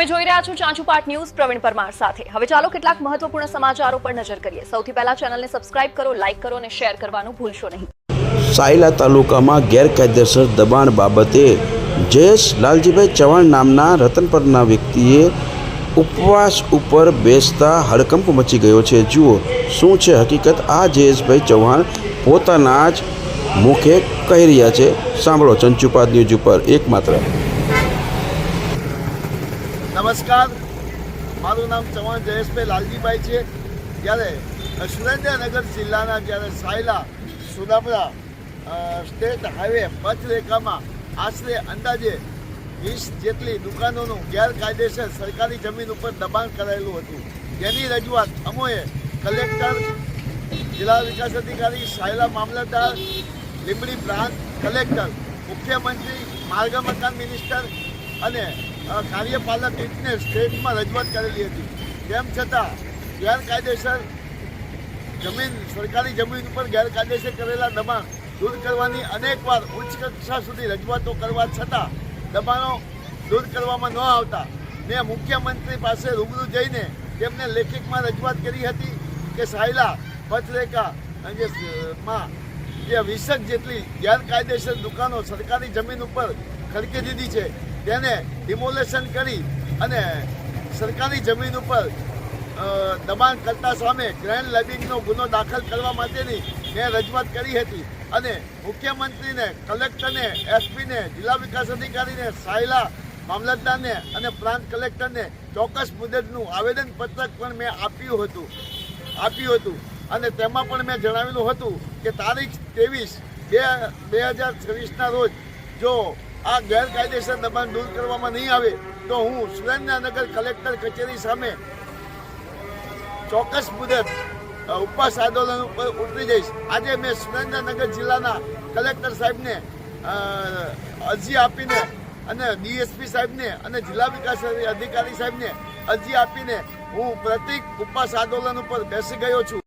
તમે જોઈ રહ્યા છો ચાંચુપાટ ન્યૂઝ પ્રવીણ પરમાર સાથે। હવે ચાલો કેટલાક મહત્વપૂર્ણ સમાચારો પર નજર કરીએ। સૌથી પહેલા ચેનલને સબસ્ક્રાઇબ કરો, લાઇક કરો અને શેર કરવાનું ભૂલશો નહીં। સાયલા તાલુકામાં ગેરકાયદેસર દબાણ બાબતે જયેશ લાલજીભાઈ ચૌહાણ નામના રતનપરના વ્યક્તિએ ઉપવાસ ઉપર બેસતા હડકંપ મચી ગયો છે। જુઓ શું છે હકીકત, આ જયેશભાઈ ચૌહાણ પોતાના જ મુખે કહી રહ્યા છે। સાંભળો ચંચુપાદ ન્યૂઝ ઉપર એકમાત્ર। નમસ્કાર, મારું નામ ચૌહાણ જયેશભાઈ લાલજીભાઈ છે। જ્યારે સુરેન્દ્રનગર જિલ્લાના જ્યારે સાયલા સુદામડા સ્ટેટ હાઈવે પથરેખામાં આશરે અંદાજે 20 જેટલી દુકાનોનું ગેરકાયદેસર સરકારી જમીન ઉપર દબાણ કરાયેલું હતું, જેની રજૂઆત અમોએ કલેક્ટર, જિલ્લા વિકાસ અધિકારી, સાયલા મામલતદાર, લીંબડી પ્રાંત કલેક્ટર, મુખ્યમંત્રી, માર્ગ મકાન મિનિસ્ટર અને કાર્યપાલક ઇજનેર સ્ટેટમાં રજૂઆત કરેલી હતી। તેમ છતાં ગેરકાયદેસર જમીન, સરકારી જમીન ઉપર ગેરકાયદેસર કરેલા દબાણ દૂર કરવાની અનેકવાર ઉચ્ચ કક્ષા સુધી રજૂઆતો કરવા છતાં દબાણો દૂર કરવામાં ન આવતા મેં મુખ્યમંત્રી પાસે રૂબરૂ જઈને તેમને લેખિતમાં રજૂઆત કરી હતી કે સાયલા પથરેખામાં જે 20 જેટલી ગેરકાયદેસર દુકાનો સરકારી જમીન ઉપર ખડકી દીધી છે તેને ડિમોલેશન કરી અને સરકારી જમીન ઉપર દબાણ કરતા સામે ગ્રેન્ડ લેબિંગનો ગુનો દાખલ કરવા માટેની મેં રજૂઆત કરી હતી અને મુખ્યમંત્રીને, કલેક્ટરને, એસપીને, જિલ્લા વિકાસ અધિકારીને, સાયલા મામલતદારને અને પ્રાંત કલેક્ટરને ચોક્કસ મુદતનું આવેદનપત્રક પણ મેં આપ્યું હતું અને તેમાં પણ મેં જણાવેલું હતું કે તારીખ 23/2/2026ના રોજ જો આ ગેરકાયદેસર દબાણ દૂર કરવામાં નહીં આવે તો હું સુરેન્દ્રનગર કલેક્ટર કચેરી સામે ચોક્કસ મુદત ઉપવાસ આંદોલન ઉપર ઉતરી જઈશ। આજે મેં સુરેન્દ્રનગર જિલ્લાના કલેક્ટર સાહેબને અરજી આપીને અને ડીએસપી સાહેબને અને જિલ્લા વિકાસ અધિકારી સાહેબને અરજી આપીને હું પ્રતિક ઉપવાસ આંદોલન ઉપર બેસી ગયો છું।